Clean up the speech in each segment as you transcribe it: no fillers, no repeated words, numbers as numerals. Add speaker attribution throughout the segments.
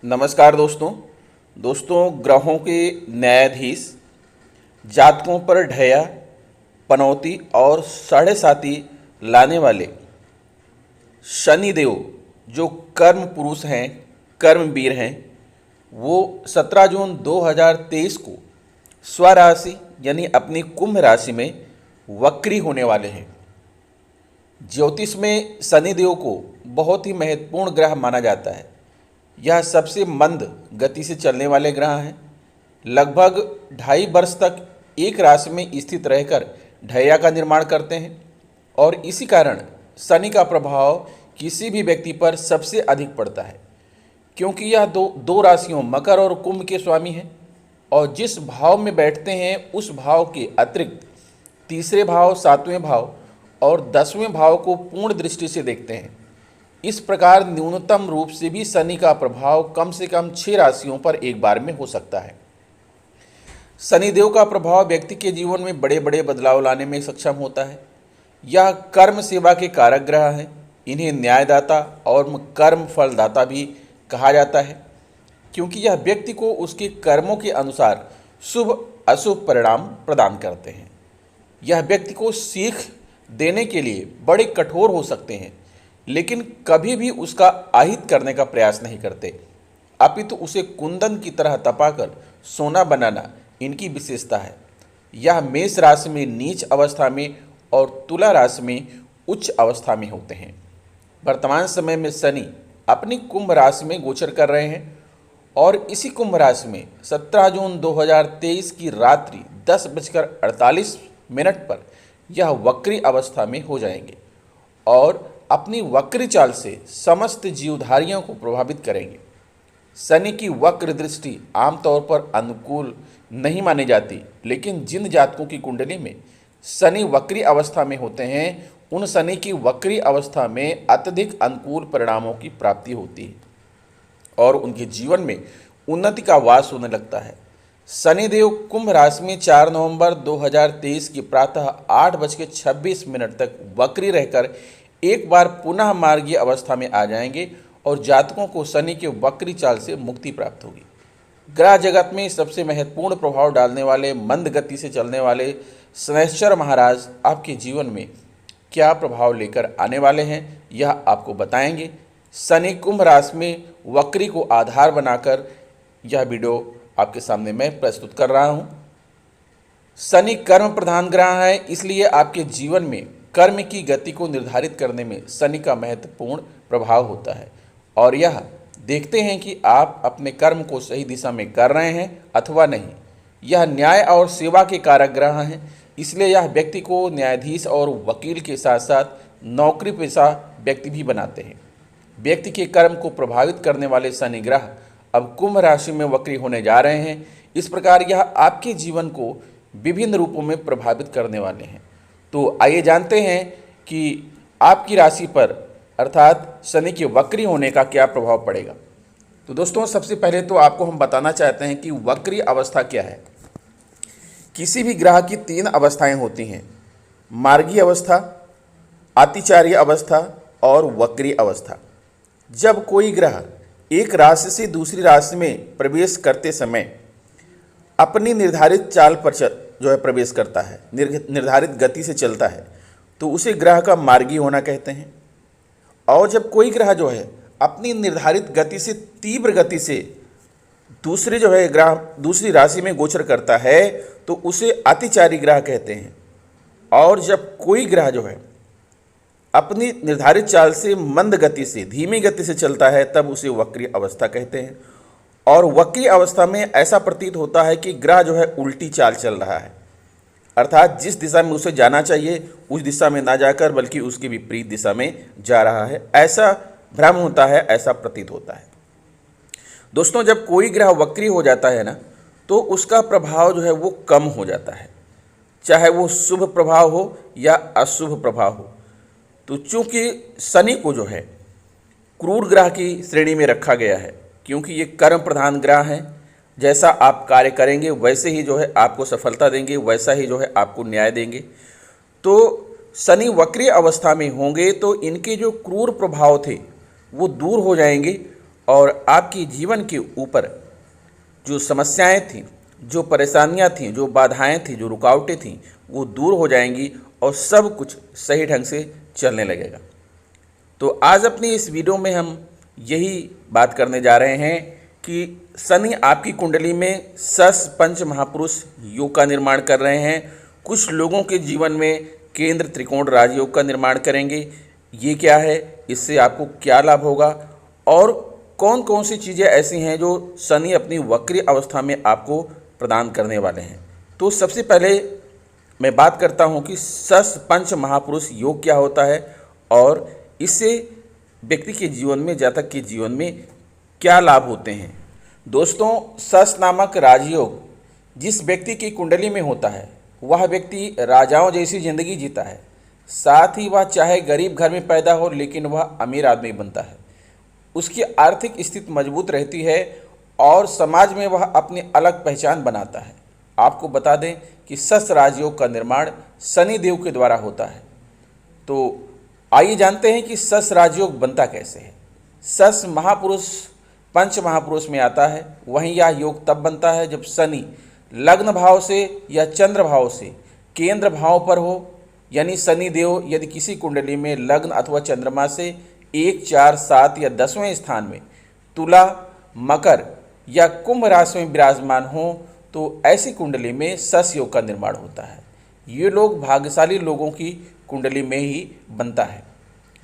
Speaker 1: नमस्कार दोस्तों ग्रहों के न्यायाधीश जातकों पर ढैया पनौती और साढ़े साती लाने वाले शनिदेव जो कर्म पुरुष हैं, कर्मवीर हैं, वो 17 जून 2023 को स्वराशि यानी अपनी कुंभ राशि में वक्री होने वाले हैं। ज्योतिष में शनिदेव को बहुत ही महत्वपूर्ण ग्रह माना जाता है। यह सबसे मंद गति से चलने वाले ग्रह हैं। लगभग 2.5 वर्ष तक एक राशि में स्थित रहकर ढैया का निर्माण करते हैं और इसी कारण शनि का प्रभाव किसी भी व्यक्ति पर सबसे अधिक पड़ता है, क्योंकि यह दो राशियों मकर और कुंभ के स्वामी हैं और जिस भाव में बैठते हैं उस भाव के अतिरिक्त तीसरे भाव, 7वें भाव और 10वें भाव को पूर्ण दृष्टि से देखते हैं। इस प्रकार न्यूनतम रूप से भी शनि का प्रभाव कम से कम 6 राशियों पर एक बार में हो सकता है। शनिदेव का प्रभाव व्यक्ति के जीवन में बड़े बड़े बदलाव लाने में सक्षम होता है। यह कर्म सेवा के कारक ग्रह हैं। इन्हें न्यायदाता और कर्म फलदाता भी कहा जाता है, क्योंकि यह व्यक्ति को उसके कर्मों के अनुसार शुभ अशुभ परिणाम प्रदान करते हैं। यह व्यक्ति को सीख देने के लिए बड़े कठोर हो सकते हैं, लेकिन कभी भी उसका आहित करने का प्रयास नहीं करते, अपितु उसे कुंदन की तरह तपाकर सोना बनाना इनकी विशेषता है। यह मेष राशि में नीच अवस्था में और तुला राशि में उच्च अवस्था में होते हैं। वर्तमान समय में शनि अपनी कुंभ राशि में गोचर कर रहे हैं और इसी कुंभ राशि में 17 जून 2023 की रात्रि 10:48 पर यह वक्री अवस्था में हो जाएंगे और अपनी वक्री चाल से समस्त जीवधारियों को प्रभावित करेंगे। शनि की वक्र दृष्टि आमतौर पर अनुकूल नहीं मानी जाती, लेकिन जिन जातकों की कुंडली में शनि वक्री अवस्था में होते हैं उन शनि की वक्री अवस्था में अत्यधिक अनुकूल परिणामों की प्राप्ति होती है और उनके जीवन में उन्नति का वास होने लगता है। शनिदेव कुंभ राशि में 4 नवंबर 2023 की प्रातः 8:26 तक वक्री रहकर एक बार पुनः मार्गीय अवस्था में आ जाएंगे और जातकों को शनि के वक्री चाल से मुक्ति प्राप्त होगी। ग्रह जगत में सबसे महत्वपूर्ण प्रभाव डालने वाले मंद गति से चलने वाले शनैश्चर महाराज आपके जीवन में क्या प्रभाव लेकर आने वाले हैं, यह आपको बताएंगे। शनि कुंभ राशि में वक्री को आधार बनाकर यह वीडियो आपके सामने मैं प्रस्तुत कर रहा हूँ। शनि कर्म प्रधान ग्रह है, इसलिए आपके जीवन में कर्म की गति को निर्धारित करने में शनि का महत्वपूर्ण प्रभाव होता है और यह देखते हैं कि आप अपने कर्म को सही दिशा में कर रहे हैं अथवा नहीं। यह न्याय और सेवा के कारक ग्रह हैं, इसलिए यह व्यक्ति को न्यायाधीश और वकील के साथ साथ नौकरी पेशा व्यक्ति भी बनाते हैं। व्यक्ति के कर्म को प्रभावित करने वाले शनि ग्रह अब कुंभ राशि में वक्री होने जा रहे हैं। इस प्रकार यह आपके जीवन को विभिन्न रूपों में प्रभावित करने वाले हैं। तो आइए जानते हैं कि आपकी राशि पर अर्थात शनि के वक्री होने का क्या प्रभाव पड़ेगा। तो दोस्तों, सबसे पहले तो आपको हम बताना चाहते हैं कि वक्री अवस्था क्या है। किसी भी ग्रह की 3 अवस्थाएं होती हैं: मार्गीय अवस्था, अतिचार्य अवस्था और वक्री अवस्था। जब कोई ग्रह एक राशि से दूसरी राशि में प्रवेश करते समय अपनी निर्धारित चाल पर प्रवेश करता है, निर्धारित गति से चलता है, तो उसे ग्रह का मार्गी होना कहते हैं। और जब कोई ग्रह अपनी निर्धारित गति से तीव्र गति से दूसरी राशि में गोचर करता है तो उसे अतिचारी ग्रह कहते हैं। और जब कोई ग्रह अपनी निर्धारित चाल से मंद गति से, धीमी गति से चलता है तब उसे वक्री अवस्था कहते हैं। और वक्री अवस्था में ऐसा प्रतीत होता है कि ग्रह उल्टी चाल चल रहा है, अर्थात जिस दिशा में उसे जाना चाहिए उस दिशा में ना जाकर बल्कि उसके विपरीत दिशा में जा रहा है। ऐसा भ्रम होता है, ऐसा प्रतीत होता है। दोस्तों, जब कोई ग्रह वक्री हो जाता है ना, तो उसका प्रभाव वो कम हो जाता है, चाहे वो शुभ प्रभाव हो या अशुभ प्रभाव हो। तो चूंकि शनि को क्रूर ग्रह की श्रेणी में रखा गया है, क्योंकि ये कर्म प्रधान ग्रह हैं। जैसा आप कार्य करेंगे वैसे ही आपको सफलता देंगे, वैसा ही आपको न्याय देंगे। तो शनि वक्री अवस्था में होंगे तो इनके जो क्रूर प्रभाव थे वो दूर हो जाएंगे और आपकी जीवन के ऊपर जो समस्याएं थीं, जो परेशानियां थीं, जो बाधाएं थीं, जो रुकावटें थीं, वो दूर हो जाएंगी और सब कुछ सही ढंग से चलने लगेगा। तो आज अपनी इस वीडियो में हम यही बात करने जा रहे हैं कि शनि आपकी कुंडली में सस पंच महापुरुष योग का निर्माण कर रहे हैं। कुछ लोगों के जीवन में केंद्र त्रिकोण राजयोग का निर्माण करेंगे। ये क्या है, इससे आपको क्या लाभ होगा और कौन कौन सी चीज़ें ऐसी हैं जो शनि अपनी वक्री अवस्था में आपको प्रदान करने वाले हैं। तो सबसे पहले मैं बात करता हूं कि सस पंच महापुरुष योग क्या होता है और इससे व्यक्ति के जीवन में, जातक के जीवन में क्या लाभ होते हैं। दोस्तों, सस नामक राजयोग जिस व्यक्ति की कुंडली में होता है वह व्यक्ति राजाओं जैसी जिंदगी जीता है। साथ ही वह चाहे गरीब घर में पैदा हो लेकिन वह अमीर आदमी बनता है। उसकी आर्थिक स्थिति मजबूत रहती है और समाज में वह अपनी अलग पहचान बनाता है। आपको बता दें कि सस राजयोग का निर्माण शनि देव के द्वारा होता है। तो आइए जानते हैं कि सस राजयोग बनता कैसे है। सस महापुरुष पंच महापुरुष में आता है। वहीं यह योग तब बनता है जब शनि लग्न भाव से या चंद्र भाव से केंद्र भाव पर हो, यानी शनि देव यदि किसी कुंडली में लग्न अथवा चंद्रमा से 1, 4, 7 या 10वें स्थान में तुला, मकर या कुंभ राशि में विराजमान हो तो ऐसी कुंडली में सस योग का निर्माण होता है। ये लोग भाग्यशाली लोगों की कुंडली में ही बनता है।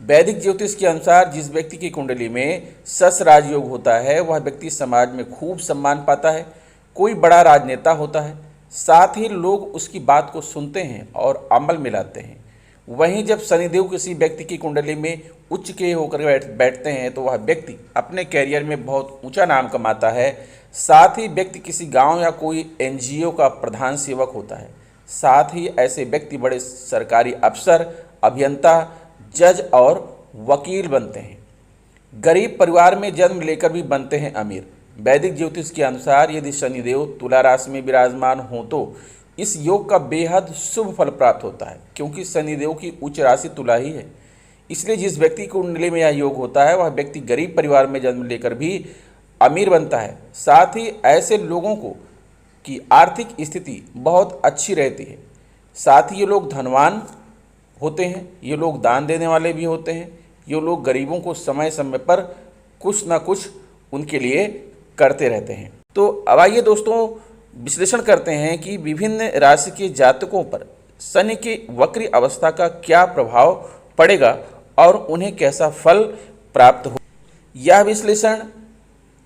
Speaker 1: वैदिक ज्योतिष के अनुसार जिस व्यक्ति की कुंडली में सस राजयोग होता है वह व्यक्ति समाज में खूब सम्मान पाता है, कोई बड़ा राजनेता होता है, साथ ही लोग उसकी बात को सुनते हैं और अमल में लाते हैं। वहीं जब शनिदेव किसी व्यक्ति की कुंडली में उच्च के होकर बैठते हैं तो वह व्यक्ति अपने कैरियर में बहुत ऊंचा नाम कमाता है। साथ ही व्यक्ति किसी गांव या कोई एनजीओ का प्रधान सेवक होता है। साथ ही ऐसे व्यक्ति बड़े सरकारी अफसर, अभियंता, जज और वकील बनते हैं। गरीब परिवार में जन्म लेकर भी बनते हैं अमीर। वैदिक ज्योतिष के अनुसार यदि शनिदेव तुला राशि में विराजमान हो तो इस योग का बेहद शुभ फल प्राप्त होता है, क्योंकि शनिदेव की उच्च राशि तुला ही है। इसलिए जिस व्यक्ति की कुंडली में यह योग होता है वह व्यक्ति गरीब परिवार में जन्म लेकर भी अमीर बनता है। साथ ही ऐसे लोगों को की आर्थिक स्थिति बहुत अच्छी रहती है। साथ ही ये लोग धनवान होते हैं, ये लोग दान देने वाले भी होते हैं। ये लोग गरीबों को समय समय पर कुछ ना कुछ उनके लिए करते रहते हैं। तो अब आइए दोस्तों विश्लेषण करते हैं कि विभिन्न राशि के जातकों पर शनि की वक्री अवस्था का क्या प्रभाव पड़ेगा और उन्हें कैसा फल प्राप्त हो। यह विश्लेषण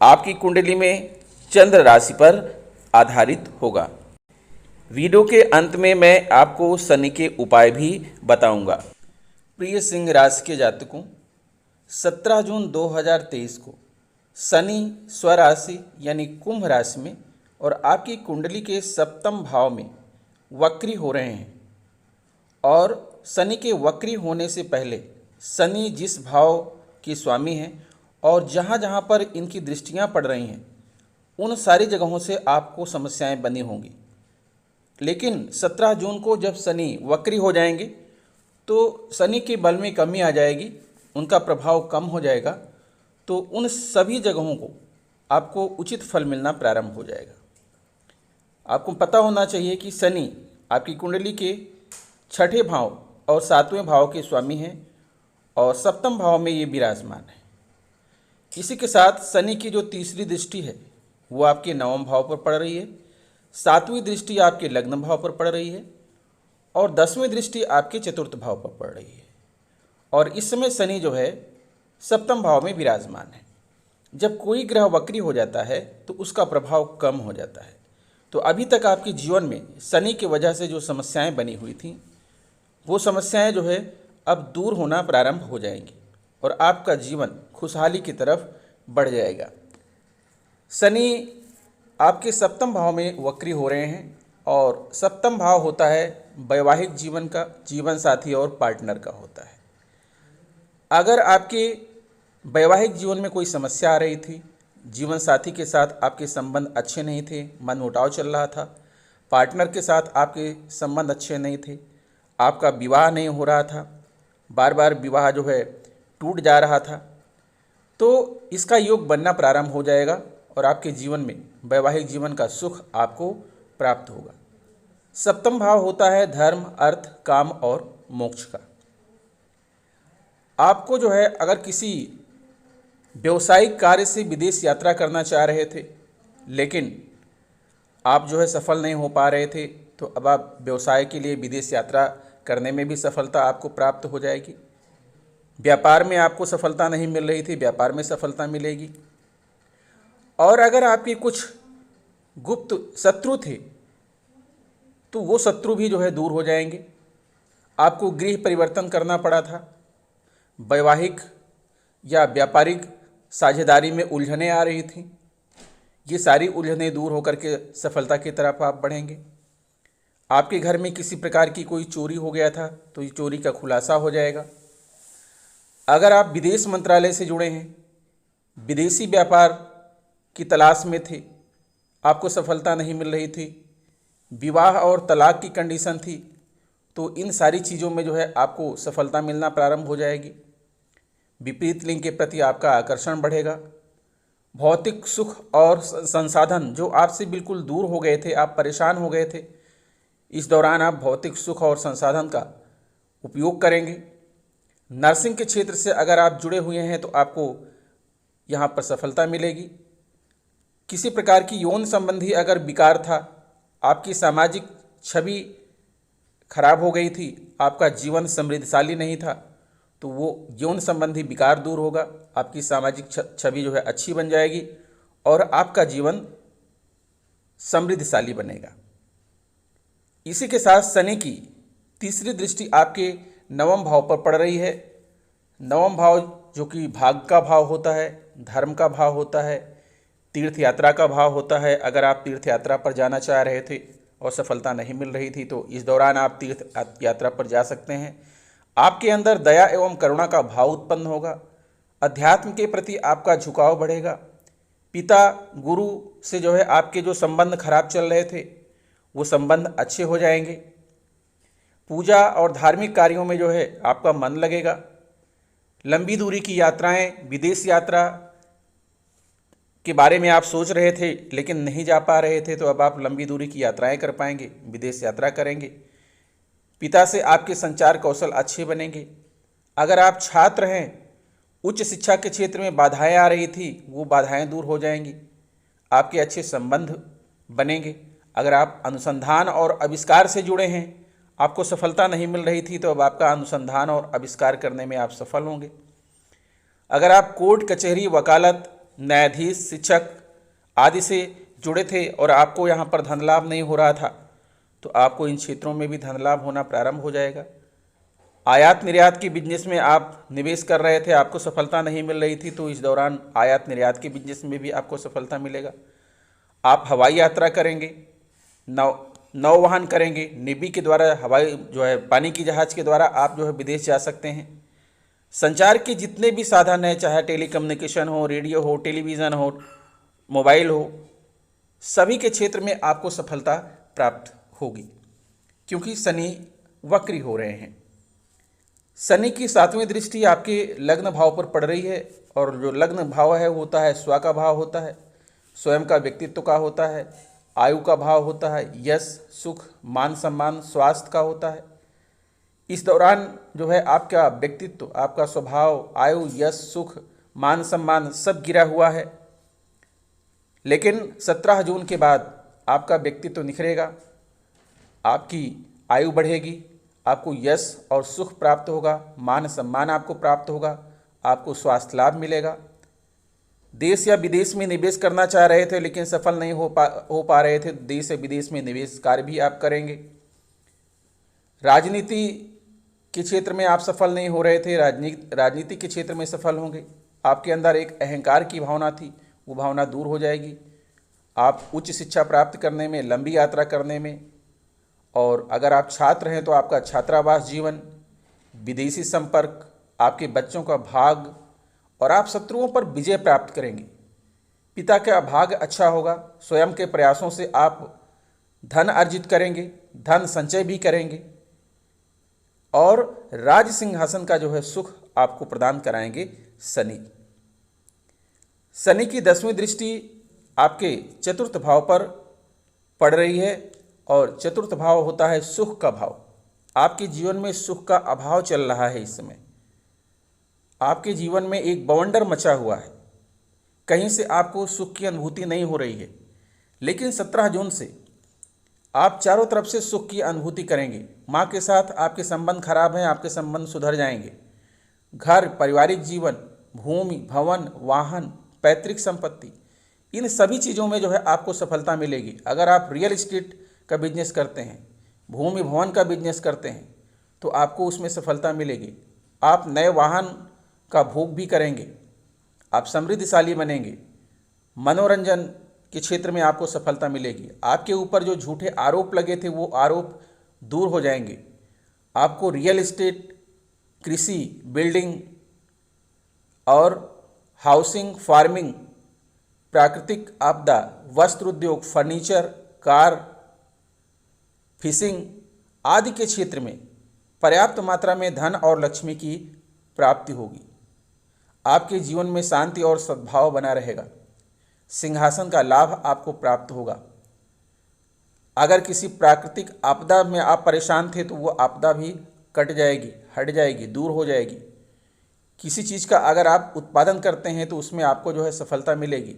Speaker 1: आपकी कुंडली में चंद्र राशि पर आधारित होगा। वीडियो के अंत में मैं आपको शनि के उपाय भी बताऊंगा। प्रिय सिंह राशि के जातकों, 17 जून 2023 को शनि स्वराशि यानी कुंभ राशि में और आपकी कुंडली के सप्तम भाव में वक्री हो रहे हैं। और शनि के वक्री होने से पहले शनि जिस भाव के स्वामी हैं और जहाँ जहाँ पर इनकी दृष्टियाँ पड़ रही हैं उन सारी जगहों से आपको समस्याएं बनी होंगी। लेकिन 17 जून को जब शनि वक्री हो जाएंगे तो शनि के बल में कमी आ जाएगी, उनका प्रभाव कम हो जाएगा। तो उन सभी जगहों को आपको उचित फल मिलना प्रारंभ हो जाएगा। आपको पता होना चाहिए कि शनि आपकी कुंडली के 6ठे भाव और 7वें भाव के स्वामी हैं और सप्तम भाव में ये विराजमान है। इसी के साथ शनि की जो तीसरी दृष्टि है वो आपके 9वें भाव पर पड़ रही है, 7वीं दृष्टि आपके लग्न भाव पर पड़ रही है और 10वीं दृष्टि आपके चतुर्थ भाव पर पड़ रही है। और इस समय शनि जो है सप्तम भाव में विराजमान है। जब कोई ग्रह वक्री हो जाता है तो उसका प्रभाव कम हो जाता है। तो अभी तक आपके जीवन में शनि की वजह से जो समस्याएं बनी हुई थी वो समस्याएं जो है अब दूर होना प्रारंभ हो जाएंगी और आपका जीवन खुशहाली की तरफ बढ़ जाएगा। शनि आपके सप्तम भाव में वक्री हो रहे हैं और सप्तम भाव होता है वैवाहिक जीवन का, जीवन साथी और पार्टनर का होता है। अगर आपके वैवाहिक जीवन में कोई समस्या आ रही थी, जीवन साथी के साथ आपके संबंध अच्छे नहीं थे, मनमुटाव चल रहा था, पार्टनर के साथ आपके संबंध अच्छे नहीं थे, आपका विवाह नहीं हो रहा था, बार बार विवाह जो है टूट जा रहा था, तो इसका योग बनना प्रारंभ हो जाएगा और आपके जीवन में वैवाहिक जीवन का सुख आपको प्राप्त होगा। सप्तम भाव होता है धर्म, अर्थ, काम और मोक्ष का। आपको जो है अगर किसी व्यवसायिक कार्य से विदेश यात्रा करना चाह रहे थे, लेकिन आप जो है सफल नहीं हो पा रहे थे, तो अब आप व्यवसाय के लिए विदेश यात्रा करने में भी सफलता आपको प्राप्त हो जाएगी। व्यापार में आपको सफलता नहीं मिल रही थी, व्यापार में सफलता मिलेगी। और अगर आपके कुछ गुप्त शत्रु थे तो वो शत्रु भी जो है दूर हो जाएंगे। आपको गृह परिवर्तन करना पड़ा था, वैवाहिक या व्यापारिक साझेदारी में उलझनें आ रही थीं, ये सारी उलझनें दूर होकर के सफलता की तरफ आप बढ़ेंगे। आपके घर में किसी प्रकार की कोई चोरी हो गया था तो ये चोरी का खुलासा हो जाएगा। अगर आप विदेश मंत्रालय से जुड़े हैं, विदेशी व्यापार की तलाश में थे, आपको सफलता नहीं मिल रही थी, विवाह और तलाक की कंडीशन थी, तो इन सारी चीज़ों में जो है आपको सफलता मिलना प्रारंभ हो जाएगी। विपरीत लिंग के प्रति आपका आकर्षण बढ़ेगा। भौतिक सुख और संसाधन जो आपसे बिल्कुल दूर हो गए थे, आप परेशान हो गए थे, इस दौरान आप भौतिक सुख और संसाधन का उपयोग करेंगे। नर्सिंग के क्षेत्र से अगर आप जुड़े हुए हैं तो आपको यहाँ पर सफलता मिलेगी। किसी प्रकार की यौन संबंधी अगर विकार था, आपकी सामाजिक छवि खराब हो गई थी, आपका जीवन समृद्धशाली नहीं था, तो वो यौन संबंधी विकार दूर होगा, आपकी सामाजिक छवि जो है अच्छी बन जाएगी और आपका जीवन समृद्धशाली बनेगा। इसी के साथ शनि की तीसरी दृष्टि आपके नवम भाव पर पड़ रही है। नवम भाव जो कि भाग का भाव होता है, धर्म का भाव होता है, तीर्थ यात्रा का भाव होता है। अगर आप तीर्थ यात्रा पर जाना चाह रहे थे और सफलता नहीं मिल रही थी तो इस दौरान आप तीर्थ यात्रा पर जा सकते हैं। आपके अंदर दया एवं करुणा का भाव उत्पन्न होगा। अध्यात्म के प्रति आपका झुकाव बढ़ेगा। पिता गुरु से जो है आपके जो संबंध खराब चल रहे थे वो संबंध अच्छे हो जाएंगे। पूजा और धार्मिक कार्यों में जो है आपका मन लगेगा। लंबी दूरी की यात्राएं, विदेश यात्रा के बारे में आप सोच रहे थे लेकिन नहीं जा पा रहे थे, तो अब आप लंबी दूरी की यात्राएं कर पाएंगे, विदेश यात्रा करेंगे। पिता से आपके संचार कौशल अच्छे बनेंगे। अगर आप छात्र हैं, उच्च शिक्षा के क्षेत्र में बाधाएं आ रही थी, वो बाधाएं दूर हो जाएंगी, आपके अच्छे संबंध बनेंगे। अगर आप अनुसंधान और आविष्कार से जुड़े हैं, आपको सफलता नहीं मिल रही थी, तो अब आपका अनुसंधान और आविष्कार करने में आप सफल होंगे। अगर आप कोर्ट कचहरी, वकालत, न्यायाधीश, शिक्षक आदि से जुड़े थे और आपको यहाँ पर धन लाभ नहीं हो रहा था, तो आपको इन क्षेत्रों में भी धन लाभ होना प्रारंभ हो जाएगा। आयात निर्यात के बिजनेस में आप निवेश कर रहे थे, आपको सफलता नहीं मिल रही थी, तो इस दौरान आयात निर्यात के बिजनेस में भी आपको सफलता मिलेगा। आप हवाई यात्रा करेंगे, नौवहन करेंगे, नेवी के द्वारा, हवाई जो है पानी की जहाज़ के द्वारा आप जो है विदेश जा सकते हैं। संचार के जितने भी साधन हैं, चाहे टेलीकम्युनिकेशन हो, रेडियो हो, टेलीविज़न हो, मोबाइल हो, सभी के क्षेत्र में आपको सफलता प्राप्त होगी, क्योंकि शनि वक्री हो रहे हैं। शनि की 7वीं दृष्टि आपके लग्न भाव पर पड़ रही है और जो लग्न भाव है वो होता है स्व का भाव होता है, स्वयं का व्यक्तित्व का होता है, आयु का भाव होता है, यश, सुख, मान सम्मान, स्वास्थ्य का होता है। इस दौरान जो है आपका व्यक्तित्व, आपका स्वभाव, आयु, यश, सुख, मान सम्मान सब गिरा हुआ है। लेकिन 17 जून के बाद आपका व्यक्तित्व निखरेगा, आपकी आयु बढ़ेगी, आपको यश और सुख प्राप्त होगा, मान सम्मान आपको प्राप्त होगा, आपको स्वास्थ्य लाभ मिलेगा। देश या विदेश में निवेश करना चाह रहे थे लेकिन सफल नहीं हो पा रहे थे, देश या विदेश में निवेश कार्य भी आप करेंगे। राजनीति के क्षेत्र में आप सफल नहीं हो रहे थे, राजनीति के क्षेत्र में सफल होंगे। आपके अंदर एक अहंकार की भावना थी, वो भावना दूर हो जाएगी। आप उच्च शिक्षा प्राप्त करने में, लंबी यात्रा करने में, और अगर आप छात्र हैं तो आपका छात्रावास जीवन, विदेशी संपर्क, आपके बच्चों का भाग, और आप शत्रुओं पर विजय प्राप्त करेंगे। पिता का भाग अच्छा होगा। स्वयं के प्रयासों से आप धन अर्जित करेंगे, धन संचय भी करेंगे और राज सिंहासन का जो है सुख आपको प्रदान कराएंगे शनि। शनि की 10वीं दृष्टि आपके चतुर्थ भाव पर पड़ रही है और चतुर्थ भाव होता है सुख का भाव। आपके जीवन में सुख का अभाव चल रहा है। इस समय आपके जीवन में एक बवंडर मचा हुआ है, कहीं से आपको सुख की अनुभूति नहीं हो रही है। लेकिन 17 जून से आप चारों तरफ से सुख की अनुभूति करेंगे। माँ के साथ आपके संबंध खराब हैं, आपके संबंध सुधर जाएंगे। घर, पारिवारिक जीवन, भूमि, भवन, वाहन, पैतृक संपत्ति, इन सभी चीज़ों में जो है आपको सफलता मिलेगी। अगर आप रियल एस्टेट का बिजनेस करते हैं, भूमि भवन का बिजनेस करते हैं, तो आपको उसमें सफलता मिलेगी। आप नए वाहन का भोग भी करेंगे, आप समृद्धशाली बनेंगे। मनोरंजन के क्षेत्र में आपको सफलता मिलेगी। आपके ऊपर जो झूठे आरोप लगे थे वो आरोप दूर हो जाएंगे। आपको रियल एस्टेट, कृषि, बिल्डिंग और हाउसिंग, फार्मिंग, प्राकृतिक आपदा, वस्त्र उद्योग, फर्नीचर, कार, फिशिंग आदि के क्षेत्र में पर्याप्त मात्रा में धन और लक्ष्मी की प्राप्ति होगी। आपके जीवन में शांति और सद्भाव बना रहेगा। सिंहासन का लाभ आपको प्राप्त होगा। अगर किसी प्राकृतिक आपदा में आप परेशान थे तो वो आपदा भी कट जाएगी, हट जाएगी, दूर हो जाएगी। किसी चीज़ का अगर आप उत्पादन करते हैं तो उसमें आपको जो है सफलता मिलेगी।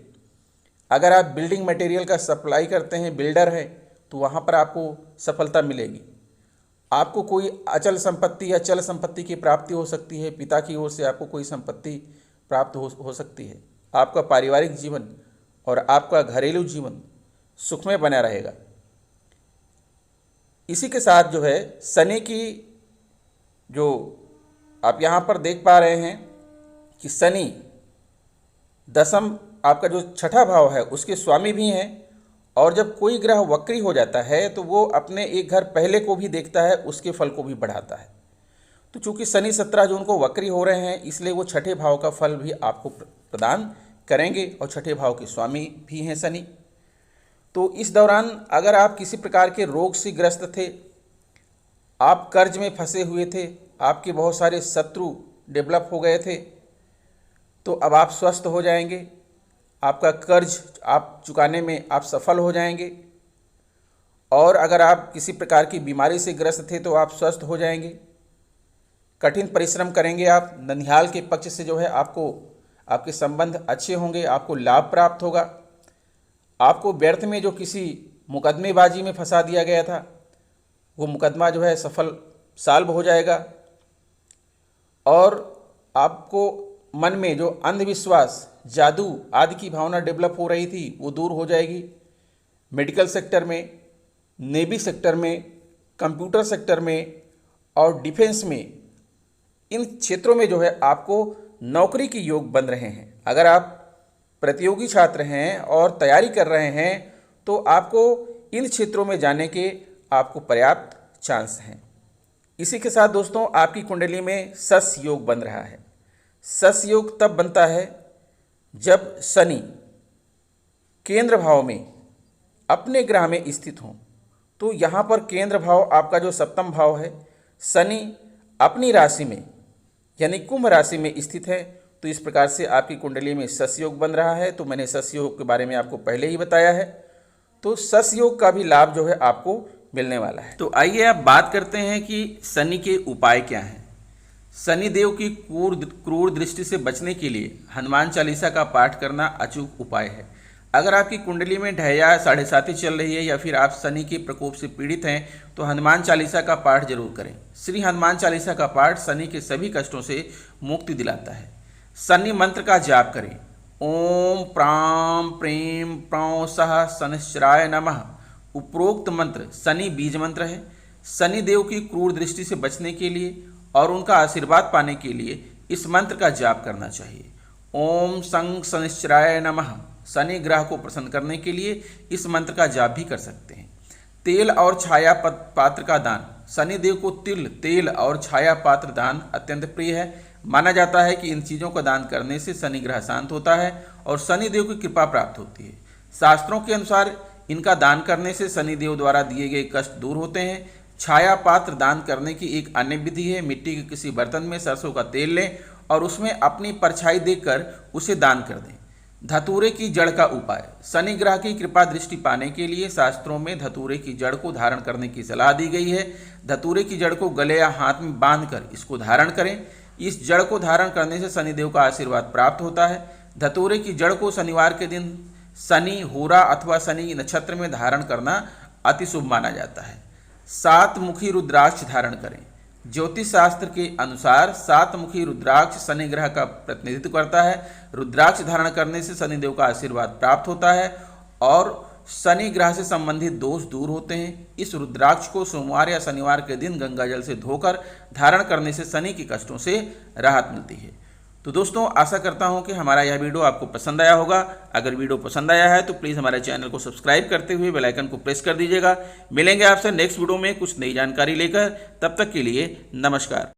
Speaker 1: अगर आप बिल्डिंग मटेरियल का सप्लाई करते हैं, बिल्डर है, तो वहाँ पर आपको सफलता मिलेगी। आपको कोई अचल संपत्ति या चल संपत्ति की प्राप्ति हो सकती है। पिता की ओर से आपको कोई संपत्ति प्राप्त हो सकती है। आपका पारिवारिक जीवन और आपका घरेलू जीवन सुखमय बना रहेगा। इसी के साथ जो है शनि की जो आप यहाँ पर देख पा रहे हैं कि शनि दशम आपका जो छठा भाव है उसके स्वामी भी हैं। और जब कोई ग्रह वक्री हो जाता है तो वो अपने एक घर पहले को भी देखता है, उसके फल को भी बढ़ाता है। तो चूंकि शनि 17 जून को वक्री हो रहे हैं, इसलिए वो छठे भाव का फल भी आपको प्रदान करेंगे और छठे भाव के स्वामी भी हैं शनि। तो इस दौरान अगर आप किसी प्रकार के रोग से ग्रस्त थे, आप कर्ज में फंसे हुए थे, आपके बहुत सारे शत्रु डेवलप हो गए थे, तो अब आप स्वस्थ हो जाएंगे। आपका कर्ज आप चुकाने में आप सफल हो जाएंगे। और अगर आप किसी प्रकार की बीमारी से ग्रस्त थे तो आप स्वस्थ हो जाएंगे। कठिन परिश्रम करेंगे आप, ननिहाल के पक्ष से जो है आपको आपके संबंध अच्छे होंगे, आपको लाभ प्राप्त होगा। आपको व्यर्थ में जो किसी मुकदमेबाजी में फंसा दिया गया था वो मुकदमा जो है सॉल्व हो जाएगा। और आपको मन में जो अंधविश्वास, जादू आदि की भावना डेवलप हो रही थी वो दूर हो जाएगी। मेडिकल सेक्टर में, नेवी सेक्टर में, कंप्यूटर सेक्टर में और डिफेंस में, इन क्षेत्रों में जो है आपको नौकरी के योग बन रहे हैं। अगर आप प्रतियोगी छात्र हैं और तैयारी कर रहे हैं तो आपको इन क्षेत्रों में जाने के आपको पर्याप्त चांस हैं। इसी के साथ दोस्तों आपकी कुंडली में सस योग बन रहा है। सस योग तब बनता है जब शनि केंद्र भाव में अपने ग्रह में स्थित हों। तो यहाँ पर केंद्र भाव आपका जो सप्तम भाव है, शनि अपनी राशि में यानी कुंभ राशि में स्थित है। तो इस प्रकार से आपकी कुंडली में सस योग बन रहा है। तो मैंने सस योग के बारे में आपको पहले ही बताया है। तो सस योग का भी लाभ जो है आपको मिलने वाला है। तो आइए अब बात करते हैं कि शनि के उपाय क्या हैं। शनि देव की क्रूर दृष्टि से बचने के लिए हनुमान चालीसा का पाठ करना अचूक उपाय है। अगर आपकी कुंडली में ढैया 7.5 चल रही है या फिर आप शनि के प्रकोप से पीड़ित हैं तो हनुमान चालीसा का पाठ जरूर करें। श्री हनुमान चालीसा का पाठ शनि के सभी कष्टों से मुक्ति दिलाता है। शनि मंत्र का जाप करें। ओम प्राम प्रेम प्रौ सह शनिश्चराय नमः। उपरोक्त मंत्र शनि बीज मंत्र है। शनि देव की क्रूर दृष्टि से बचने के लिए और उनका आशीर्वाद पाने के लिए इस मंत्र का जाप करना चाहिए। ओम संग शनिश्चराय नमः। शनि ग्रह को प्रसन्न करने के लिए इस मंत्र का जाप भी कर सकते हैं। तेल और छाया पात्र का दान। शनि देव को तिल, तेल और छाया पात्र दान अत्यंत प्रिय है। माना जाता है कि इन चीज़ों का दान करने से शनि ग्रह शांत होता है और शनि देव की कृपा प्राप्त होती है। शास्त्रों के अनुसार इनका दान करने से शनि देव द्वारा दिए गए कष्ट दूर होते हैं। छाया पात्र दान करने की एक अन्य विधि है। मिट्टी के किसी बर्तन में सरसों का तेल लें और उसमें अपनी परछाई देखकर उसे दान कर दें। धतूरे की जड़ का उपाय। शनि ग्रह की कृपा दृष्टि पाने के लिए शास्त्रों में धतूरे की जड़ को धारण करने की सलाह दी गई है। धतूरे की जड़ को गले या हाथ में बांधकर इसको धारण करें। इस जड़ को धारण करने से शनिदेव का आशीर्वाद प्राप्त होता है। धतूरे की जड़ को शनिवार के दिन शनि होरा अथवा शनि नक्षत्र में धारण करना अति शुभ माना जाता है। 7 मुखी रुद्राक्ष धारण करें। ज्योतिष शास्त्र के अनुसार 7 मुखी रुद्राक्ष शनि ग्रह का प्रतिनिधित्व करता है। रुद्राक्ष धारण करने से शनिदेव का आशीर्वाद प्राप्त होता है और शनि ग्रह से संबंधित दोष दूर होते हैं। इस रुद्राक्ष को सोमवार या शनिवार के दिन गंगा जल से धोकर धारण करने से शनि के कष्टों से राहत मिलती है। तो दोस्तों, आशा करता हूं कि हमारा यह वीडियो आपको पसंद आया होगा। अगर वीडियो पसंद आया है तो प्लीज़ हमारे चैनल को सब्सक्राइब करते हुए बेल आइकन को प्रेस कर दीजिएगा। मिलेंगे आपसे नेक्स्ट वीडियो में कुछ नई जानकारी लेकर। तब तक के लिए नमस्कार।